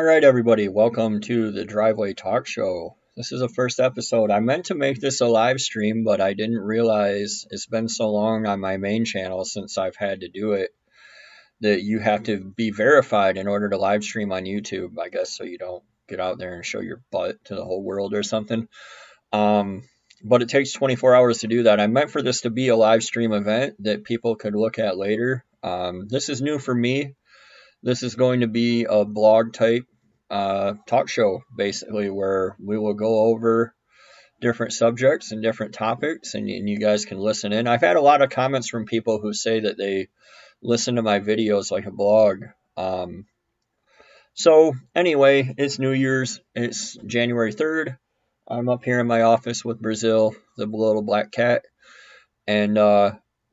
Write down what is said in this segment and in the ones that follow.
All right, everybody, welcome to the Driveway Talk Show. This is the first episode. I meant to make this a live stream, but I didn't realize it's been so long on my main channel since I've had to do it that you have to be verified in order to live stream on YouTube, I guess, so you don't get out there and show your butt to the whole world or something. But it takes 24 hours to do that. I meant for this to be a live stream event that people could look at later. This is new for me. This is going to be a blog type talk show, basically, where we will go over different subjects and different topics, and you guys can listen in. I've had a lot of comments from people who say that they listen to my videos like a blog. So anyway, it's New Year's. It's January 3rd. I'm up here in my office with Brazil, the little black cat. And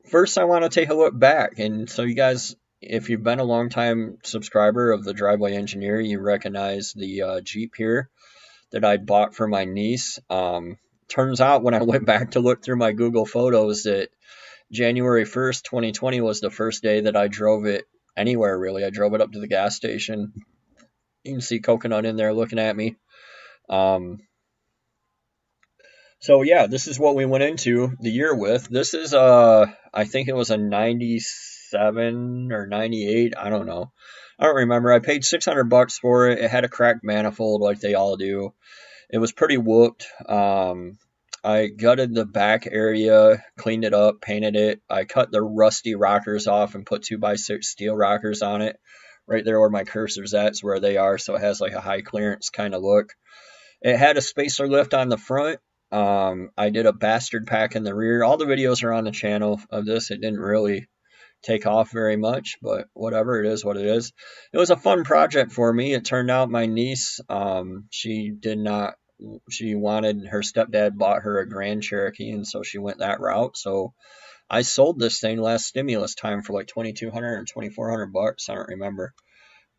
first, I want to take a look back. And so you guys, if you've been a long-time subscriber of the Driveway Engineer, you recognize the Jeep here that I bought for my niece. Turns out when I went back to look through my Google Photos that January 1st, 2020 was the first day that I drove it anywhere, really. I drove it up to the gas station. You can see Coconut in there looking at me. So yeah, this is what we went into the year with. This is I think it was a 97 or 98, I don't know. I don't remember. I paid $600 for it. It had a cracked manifold like they all do. It was pretty whooped. I gutted the back area, cleaned it up, painted it. I cut the rusty rockers off and put 2x6 steel rockers on it. Right there where my cursor's at is where they are, so it has like a high clearance kind of look. It had a spacer lift on the front. I did a bastard pack in the rear. All the videos are on the channel of this. It didn't really take off very much, but whatever, it is what it is. It was a fun project for me. It turned out my niece, she wanted, her stepdad bought her a Grand Cherokee, and so she went that route. So I sold this thing last stimulus time for like $2,200 or $2,400. I don't remember.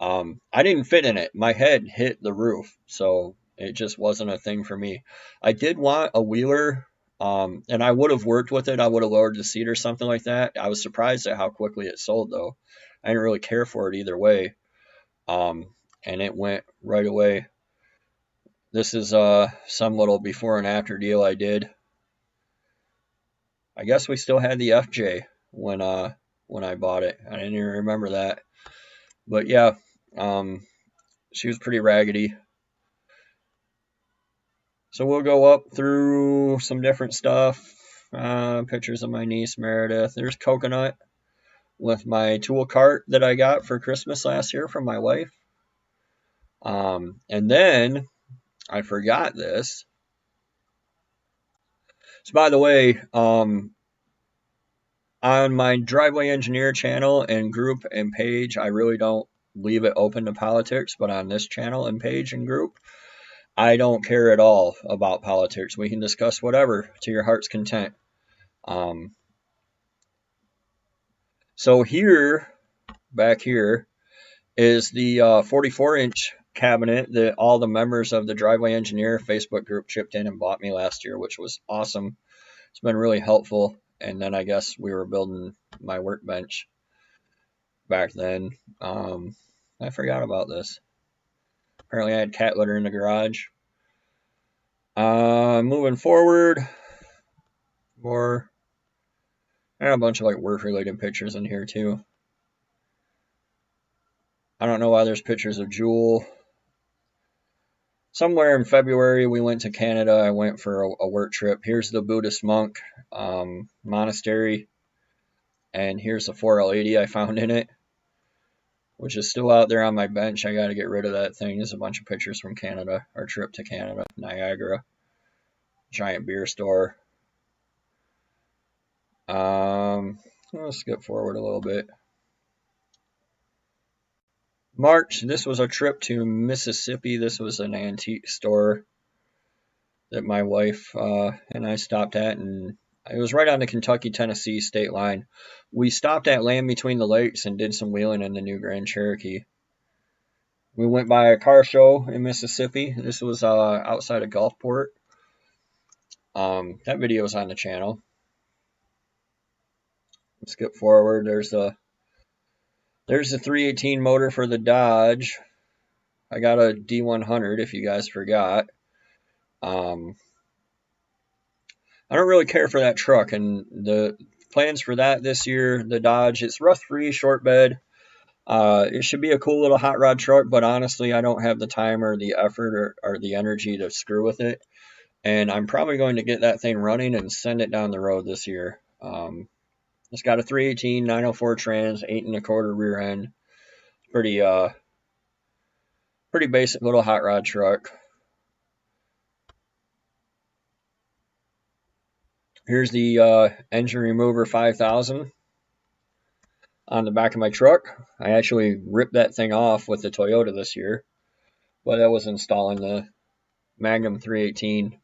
I didn't fit in it. My head hit the roof, so it just wasn't a thing for me. I did want a wheeler, and I would have worked with it. I would have lowered the seat or something like that. I was surprised at how quickly it sold, though. I didn't really care for it either way, and it went right away. This is some little before and after deal I did. I guess we still had the FJ when I bought it. I didn't even remember that. But yeah, she was pretty raggedy. So we'll go up through some different stuff. Pictures of my niece Meredith. There's Coconut with my tool cart that I got for Christmas last year from my wife. And then I forgot this. So by the way, on my Driveway Engineer channel and group and page, I really don't leave it open to politics, but on this channel and page and group, I don't care at all about politics. We can discuss whatever to your heart's content. So here, back here, is the 44-inch cabinet that all the members of the Driveway Engineer Facebook group chipped in and bought me last year, which was awesome. It's been really helpful. And then I guess we were building my workbench back then. I forgot about this. Apparently I had cat litter in the garage. Moving forward, more, and a bunch of like work-related pictures in here too. I don't know why there's pictures of Jewel. Somewhere in February we went to Canada. I went for a work trip. Here's the Buddhist monk monastery, and here's the 4L80 I found in it, which is still out there on my bench. I got to get rid of that thing. There's a bunch of pictures from Canada, our trip to Canada, Niagara, giant beer store. Let's skip forward a little bit. March, this was a trip to Mississippi. This was an antique store that my wife and I stopped at, and it was right on the Kentucky-Tennessee state line. We stopped at Land Between the Lakes and did some wheeling in the new Grand Cherokee. We went by a car show in Mississippi. This was outside of Gulfport. That video is on the channel. Let's skip forward. There's the 318 motor for the Dodge. I got a D100 if you guys forgot. I don't really care for that truck, and the plans for that this year, the Dodge, it's rust-free, short bed. It should be a cool little hot rod truck, but honestly, I don't have the time or the effort or the energy to screw with it. And I'm probably going to get that thing running and send it down the road this year. It's got a 318 904 trans, 8 1/4 rear end. Pretty pretty basic little hot rod truck. Here's the engine remover 5000 on the back of my truck. I actually ripped that thing off with the Toyota this year, but that was installing the Magnum 318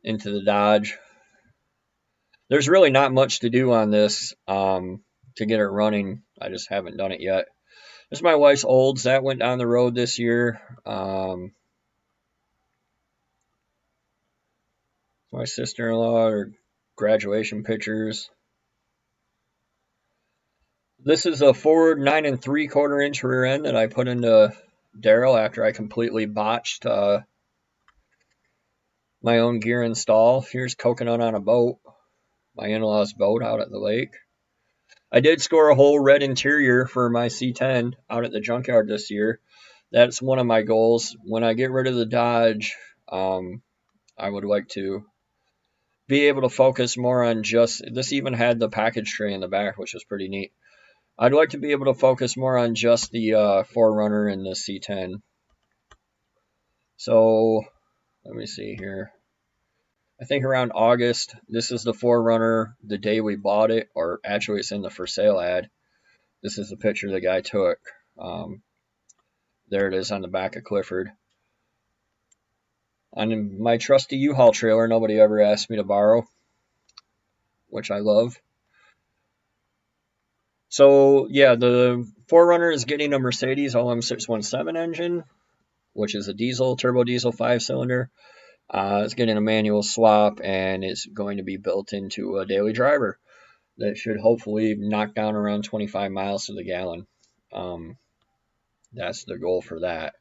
into the Dodge. There's really not much to do on this to get it running. I just haven't done it yet. This is my wife's Olds. That went down the road this year. My sister-in-law, her graduation pictures. This is a Ford 9 3/4 inch rear end that I put into Daryl after I completely botched my own gear install. Here's Coconut on a boat, my in-law's boat out at the lake. I did score a whole red interior for my C10 out at the junkyard this year. That's one of my goals. When I get rid of the Dodge, I would like to be able to focus more on just, this even had the package tray in the back, which was pretty neat. I'd like to be able to focus more on just the 4Runner and the C10. So, let me see here. I think around August, this is the 4Runner the day we bought it, or actually it's in the for sale ad. This is the picture the guy took. There it is on the back of Clifford. On my trusty U-Haul trailer, nobody ever asked me to borrow, which I love. So, yeah, the 4Runner is getting a Mercedes LM617 engine, which is a diesel, turbo diesel 5-cylinder. It's getting a manual swap, and it's going to be built into a daily driver that should hopefully knock down around 25 miles to the gallon. That's the goal for that.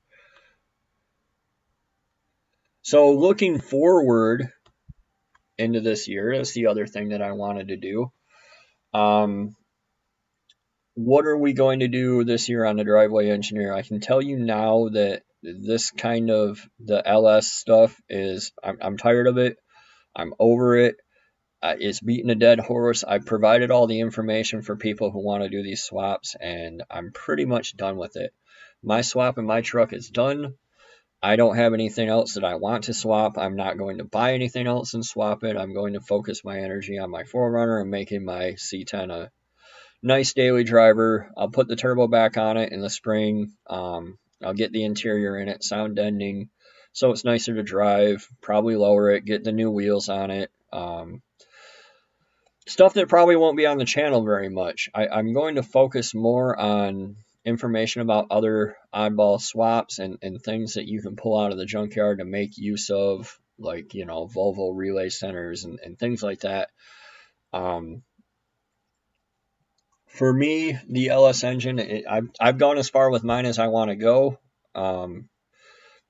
So looking forward into this year, that's the other thing that I wanted to do. What are we going to do this year on the driveway engineer? I can tell you now that this kind of the LS stuff is, I'm tired of it. I'm over it. It's beating a dead horse. I provided all the information for people who want to do these swaps, and I'm pretty much done with it. My swap in my truck is done. I don't have anything else that I want to swap. I'm not going to buy anything else and swap it. I'm going to focus my energy on my 4Runner and making my C10 a nice daily driver. I'll put the turbo back on it in the spring. I'll get the interior in it, sound deadening, so it's nicer to drive. Probably lower it, get the new wheels on it. Stuff that probably won't be on the channel very much. I'm going to focus more on information about other oddball swaps and things that you can pull out of the junkyard to make use of, like, you know, Volvo relay centers and things like that. For me, the LS engine, I've gone as far with mine as I want to go. And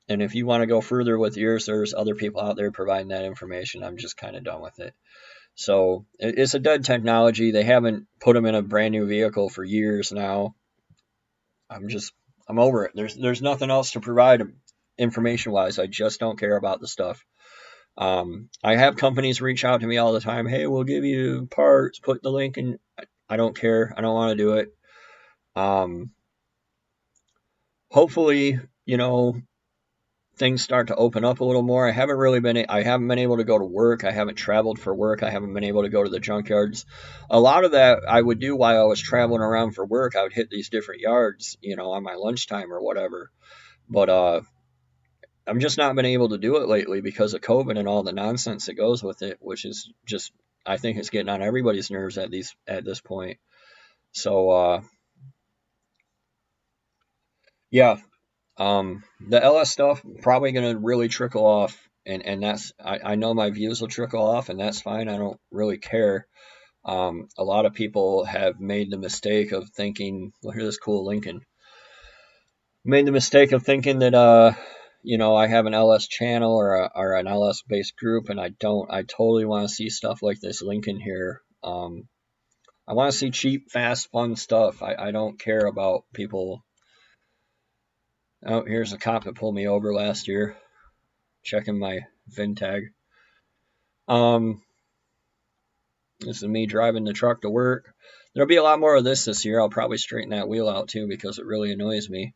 if you want to go further with yours, there's other people out there providing that information. I'm just kind of done with it. So it's a dead technology. They haven't put them in a brand new vehicle for years now. I'm over it. There's nothing else to provide information wise. I just don't care about the stuff. I have companies reach out to me all the time. Hey, we'll give you parts. Put the link in. I don't care. I don't want to do it. Hopefully, you know, things start to open up a little more. I haven't been able to go to work. I haven't traveled for work. I haven't been able to go to the junkyards. A lot of that I would do while I was traveling around for work. I would hit these different yards, you know, on my lunchtime or whatever. But I'm just not been able to do it lately because of COVID and all the nonsense that goes with it, which is just, I think it's getting on everybody's nerves at this point. So yeah. The LS stuff probably going to really trickle off, and that's, I know my views will trickle off, and that's fine. I don't really care. A lot of people have made the mistake of thinking, well, here's this cool Lincoln. Made the mistake of thinking that I have an LS channel or an LS based group, and I don't. I totally want to see stuff like this Lincoln here. I want to see cheap, fast, fun stuff. I don't care about people. Oh, here's a cop that pulled me over last year, checking my VIN tag. This is me driving the truck to work. There'll be a lot more of this year. I'll probably straighten that wheel out too because it really annoys me.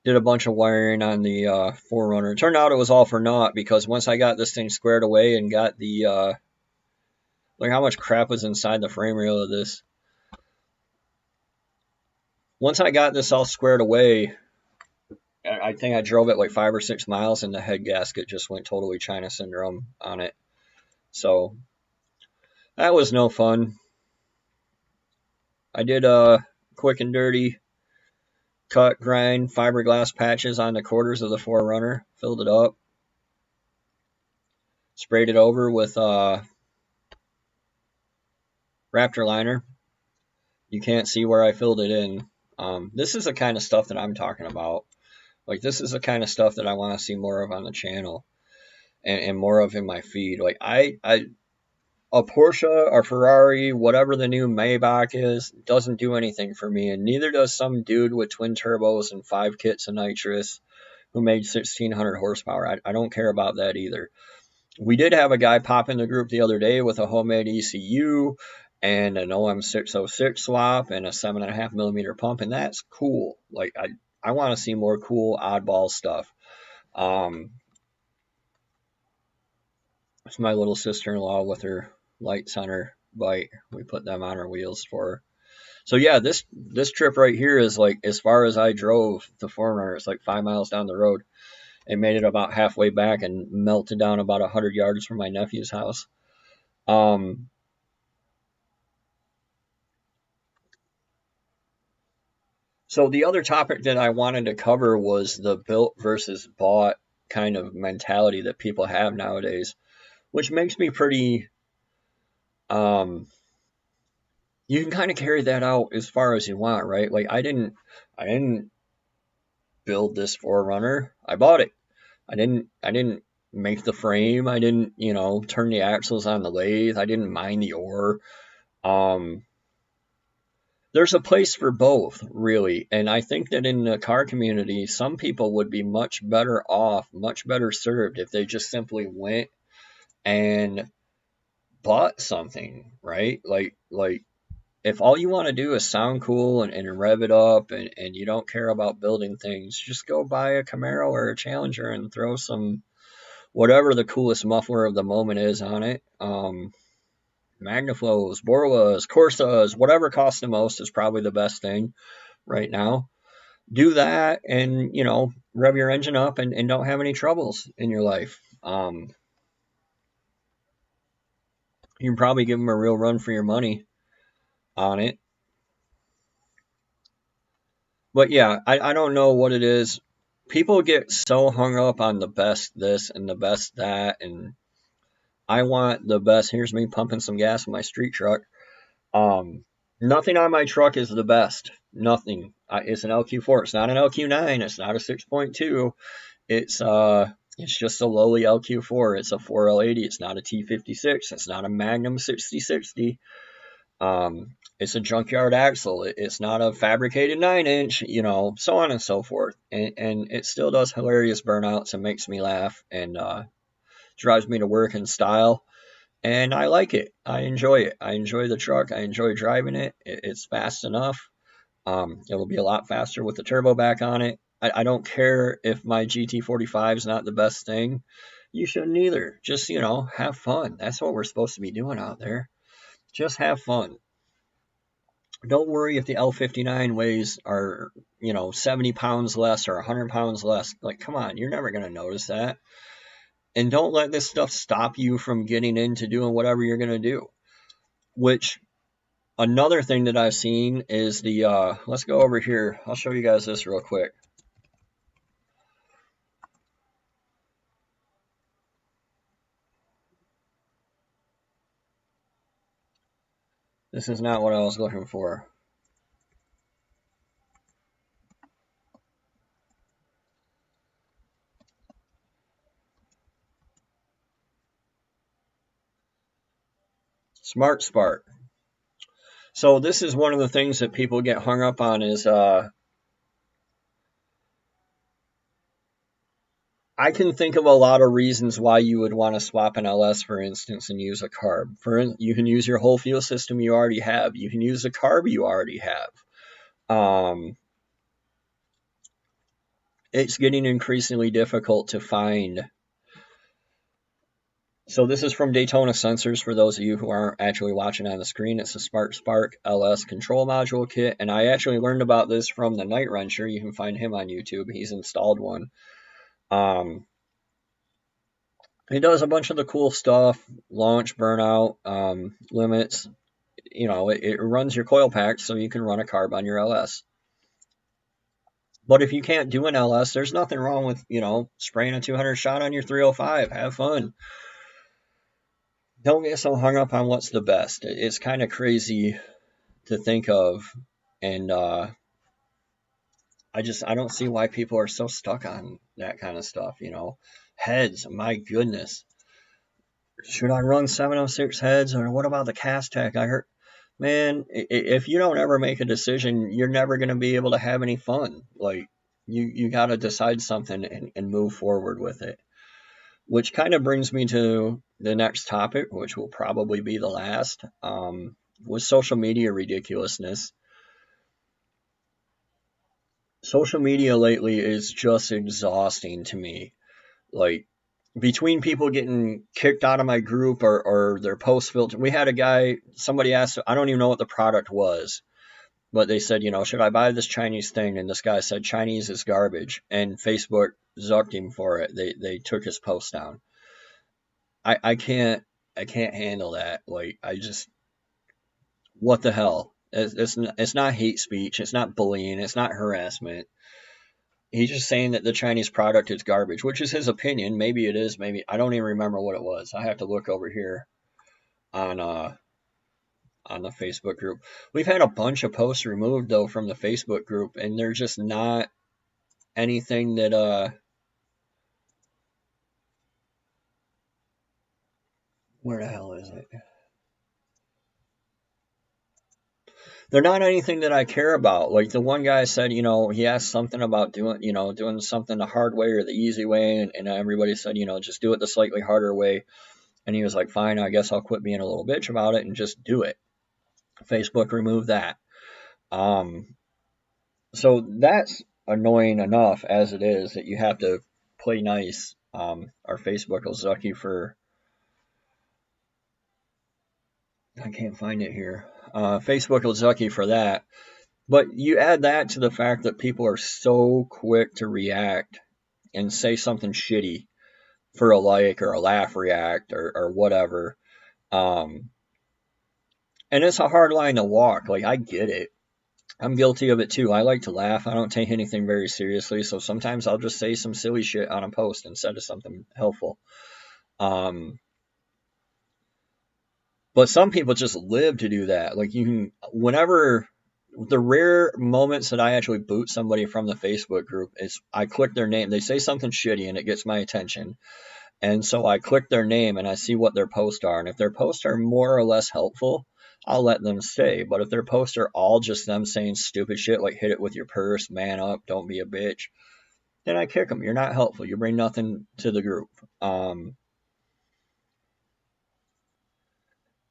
Did a bunch of wiring on the 4Runner. It turned out it was all for naught because once I got this thing squared away and got the like how much crap was inside the frame rail of this. Once I got this all squared away, I think I drove it like 5 or 6 miles and the head gasket just went totally China syndrome on it. So that was no fun. I did a quick and dirty cut, grind, fiberglass patches on the quarters of the 4Runner, filled it up, sprayed it over with Raptor liner. You can't see where I filled it in. This is the kind of stuff that I'm talking about. Like, this is the kind of stuff that I want to see more of on the channel and more of in my feed. Like, a Porsche or Ferrari, whatever the new Maybach is, doesn't do anything for me, and neither does some dude with twin turbos and 5 kits of nitrous who made 1,600 horsepower. I don't care about that either. We did have a guy pop in the group the other day with a homemade ECU and an OM606 swap and a 7.5 millimeter pump, and that's cool. Like, I want to see more cool oddball stuff. It's my little sister-in-law with her lights on her bike. We put them on our wheels for her. So yeah, this trip right here is like as far as I drove to 4Runner. It's like 5 miles down the road. It made it about halfway back and melted down about 100 yards from my nephew's house. So the other topic that I wanted to cover was the built versus bought kind of mentality that people have nowadays, which makes me pretty. You can kind of carry that out as far as you want, right? Like I didn't build this 4Runner. I bought it. I didn't make the frame. I didn't, turn the axles on the lathe. I didn't mine the ore. There's a place for both, really. And I think that in the car community, some people would be much better off, much better served if they just simply went and bought something, right? Like if all you want to do is sound cool and rev it up and you don't care about building things, just go buy a Camaro or a Challenger and throw some whatever the coolest muffler of the moment is on it. Magnaflows, Borlas, Corsas, whatever costs the most is probably the best thing right now. Do that and, rev your engine up and don't have any troubles in your life. You can probably give them a real run for your money on it. But yeah, I don't know what it is. People get so hung up on the best this and the best that, and I want the best. Here's me pumping some gas in my street truck. Nothing on my truck is the best. Nothing. It's an LQ4. It's not an LQ9. It's not a 6.2. It's just a lowly LQ4. It's a 4L80. It's not a T56. It's not a Magnum 6060. It's a junkyard axle. It's not a fabricated 9-inch, so on and so forth. And it still does hilarious burnouts and makes me laugh and drives me to work in style. And I like it. I enjoy it. I enjoy the truck. I enjoy driving it. It's fast enough. It'll be a lot faster with the turbo back on it. I don't care if my GT45 is not the best thing. You shouldn't either. Just, have fun. That's what we're supposed to be doing out there. Just have fun. Don't worry if the L59 weighs are, 70 pounds less or 100 pounds less. Like, come on, you're never going to notice that. And don't let this stuff stop you from getting into doing whatever you're going to do. Which, another thing that I've seen is let's go over here. I'll show you guys this real quick. This is not what I was looking for. Smart Spark. So this is one of the things that people get hung up on is I can think of a lot of reasons why you would want to swap an LS, for instance, and use a carb. You can use your whole fuel system you already have. You can use the carb you already have. Um, it's getting increasingly difficult to find. So this is from Daytona Sensors for those of you who aren't actually watching on the screen. It's a Smart Spark LS control module kit, and I actually learned about this from the Night Wrencher. You can find him on YouTube. He's installed one. Um, it does a bunch of the cool stuff, launch, burnout, limits. It runs your coil pack so you can run a carb on your LS. But if you can't do an LS, there's nothing wrong with, spraying a 200 shot on your 305. Have fun. Don't get so hung up on what's the best. It's kind of crazy to think of. And I don't see why people are so stuck on that kind of stuff, Heads, my goodness. Should I run 706 heads, or what about the cast tech? I heard, man, if you don't ever make a decision, you're never going to be able to have any fun. Like, you got to decide something and move forward with it. Which kind of brings me to the next topic, which will probably be the last, with social media ridiculousness. Social media lately is just exhausting to me. Like, between people getting kicked out of my group or their posts filtered. We had a guy, somebody asked, I don't even know what the product was, but they said, should I buy this Chinese thing? And this guy said, Chinese is garbage. And Facebook zucked him for it. They took his post down. I can't handle that. Like, what the hell? It's not hate speech. It's not bullying. It's not harassment. He's just saying that the Chinese product is garbage, which is his opinion. Maybe it is. Maybe I don't even remember what it was. I have to look over here on the Facebook group. We've had a bunch of posts removed though from the Facebook group, and they're just not anything that where the hell is it? They're not anything that I care about. Like the one guy said, he asked something about doing something the hard way or the easy way, and everybody said, just do it the slightly harder way. And he was like, fine, I guess I'll quit being a little bitch about it and just do it. Facebook removed that. So that's annoying enough as it is that you have to play nice. Our Facebook will zuck you for. I can't find it here. Facebook will zuck you for that. But you add that to the fact that people are so quick to react and say something shitty for a like or a laugh react or whatever. And it's a hard line to walk. Like, I get it. I'm guilty of it too. I like to laugh. I don't take anything very seriously. So sometimes I'll just say some silly shit on a post instead of something helpful. But some people just live to do that. Like, whenever the rare moments that I actually boot somebody from the Facebook group is I click their name. They say something shitty and it gets my attention. And so I click their name and I see what their posts are. And if their posts are more or less helpful, I'll let them stay. But if their posts are all just them saying stupid shit like hit it with your purse, man up, don't be a bitch, then I kick them. You're not helpful. You bring nothing to the group.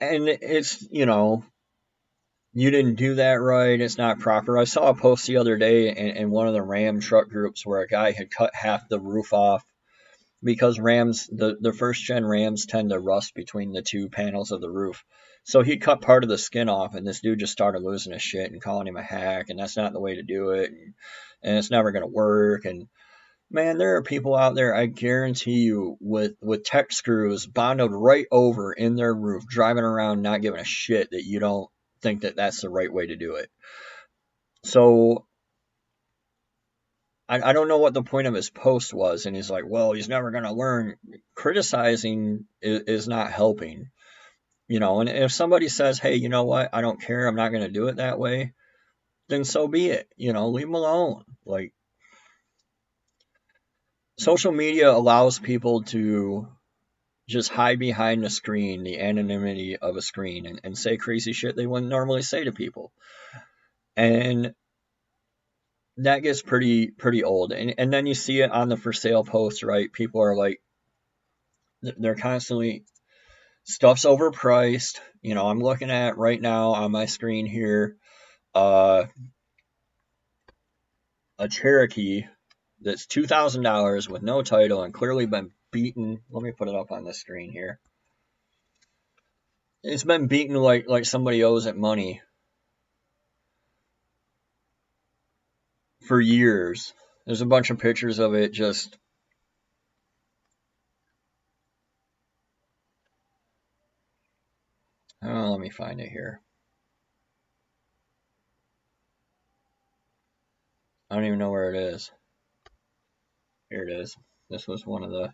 And it's, you didn't do that right. It's not proper. I saw a post the other day in one of the Ram truck groups where a guy had cut half the roof off because Rams, the first gen Rams tend to rust between the two panels of the roof. So he cut part of the skin off, and this dude just started losing his shit and calling him a hack, and that's not the way to do it, and it's never going to work. And man, there are people out there, I guarantee you, with tech screws bonded right over in their roof, driving around not giving a shit that you don't think that that's the right way to do it. So I don't know what the point of his post was, and he's like, well, he's never going to learn. Criticizing is not helping. And if somebody says, hey, you know what, I don't care, I'm not going to do it that way, then so be it. Leave them alone. Like, social media allows people to just hide behind the screen, the anonymity of a screen, and say crazy shit they wouldn't normally say to people. And that gets pretty old. And then you see it on the for sale posts, right? People are like, they're constantly, stuff's overpriced. I'm looking at right now on my screen here, uh, a Cherokee that's $2,000 with no title and clearly been beaten. Let me put it up on the screen here. It's been beaten like somebody owes it money for years. There's a bunch of pictures of it just. Oh, let me find it here. I don't even know where it is. Here it is. This was one of the.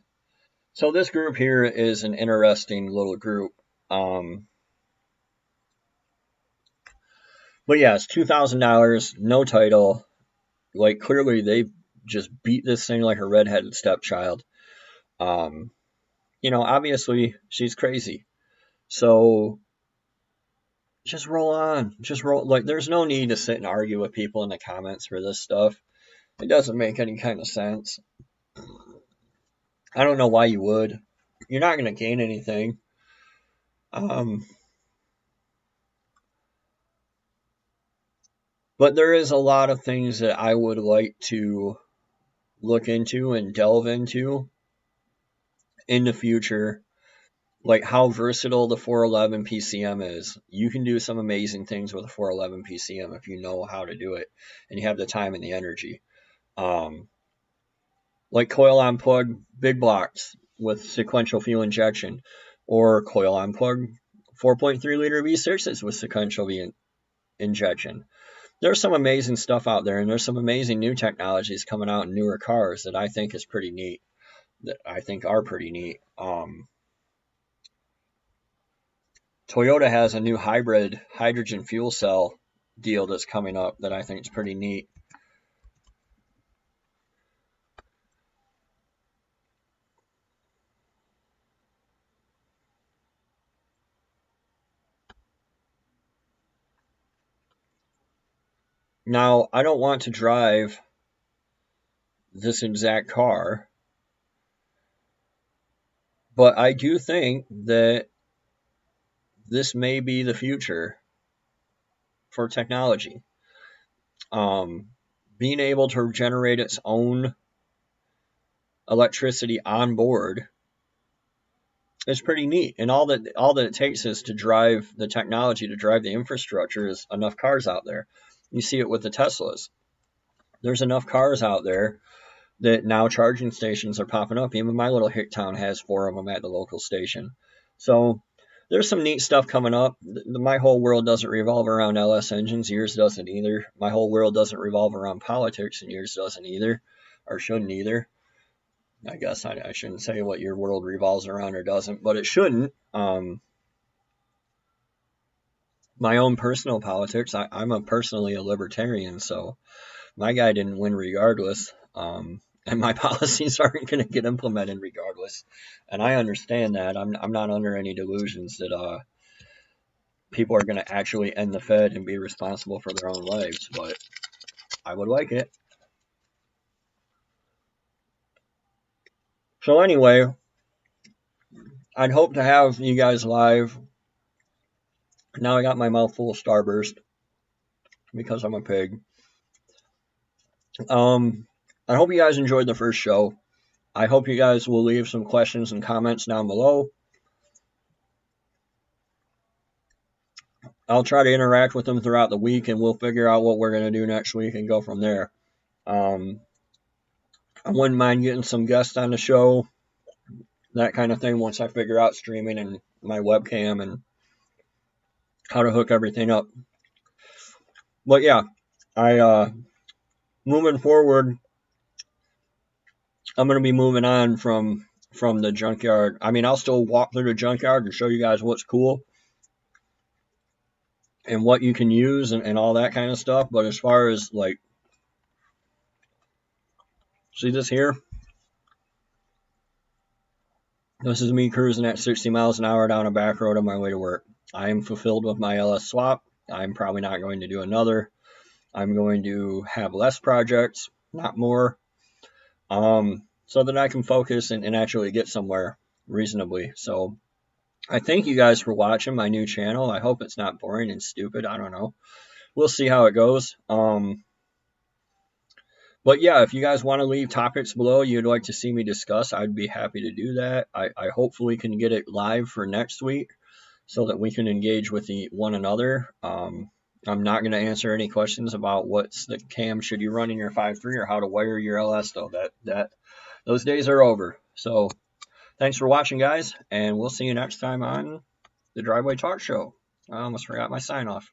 So this group here is an interesting little group. But yeah, it's $2,000, no title. Like, clearly they just beat this thing like a redheaded stepchild. Obviously she's crazy. So just roll on. Just roll. Like, there's no need to sit and argue with people in the comments for this stuff. It doesn't make any kind of sense. I don't know why you would. You're not going to gain anything. But there is a lot of things that I would like to look into and delve into in the future, like how versatile the 411 PCM is. You can do some amazing things with a 411 PCM if you know how to do it and you have the time and the energy. Like coil on plug big blocks with sequential fuel injection, or coil on plug 4.3 liter V6s with sequential injection. There's some amazing stuff out there, and there's some amazing new technologies coming out in newer cars that I think is pretty neat. That I think are pretty neat. Toyota has a new hybrid hydrogen fuel cell deal that's coming up that I think is pretty neat. Now, I don't want to drive this exact car, but I do think that this may be the future for technology. Being able to generate its own electricity on board is pretty neat. And all that it takes is to drive the technology, to drive the infrastructure, is enough cars out there. You see it with the Teslas. There's enough cars out there that now charging stations are popping up. Even my little hick town has 4 of them at the local station. So there's some neat stuff coming up. My whole world doesn't revolve around LS engines. Yours doesn't either. My whole world doesn't revolve around politics, and yours doesn't either, or shouldn't either. I guess I shouldn't say what your world revolves around or doesn't, but it shouldn't. My own personal politics, I'm personally a libertarian, so my guy didn't win regardless. And my policies aren't going to get implemented regardless. And I understand that. I'm not under any delusions that people are going to actually end the Fed and be responsible for their own lives, but I would like it. So anyway, I'd hope to have you guys live. Now I got my mouth full of Starburst because I'm a pig. I hope you guys enjoyed the first show. I hope you guys will leave some questions and comments down below. I'll try to interact with them throughout the week, and we'll figure out what we're going to do next week and go from there. I wouldn't mind getting some guests on the show, that kind of thing, once I figure out streaming and my webcam and how to hook everything up. But yeah, moving forward, I'm going to be moving on from the junkyard. I mean, I'll still walk through the junkyard and show you guys what's cool, and what you can use and all that kind of stuff. But as far as like, see this here? This is me cruising at 60 miles an hour down a back road on my way to work. I am fulfilled with my LS swap. I'm probably not going to do another. I'm going to have less projects, not more, so that I can focus and actually get somewhere reasonably. So I thank you guys for watching my new channel. I hope it's not boring and stupid. I don't know. We'll see how it goes. But yeah, if you guys want to leave topics below you'd like to see me discuss, I'd be happy to do that. I hopefully can get it live for next week so that we can engage with one another. I'm not going to answer any questions about what's the cam should you run in your 5.3 or how to wire your LS though. Those days are over. So thanks for watching, guys, and we'll see you next time on the Driveway Talk Show. I almost forgot my sign off.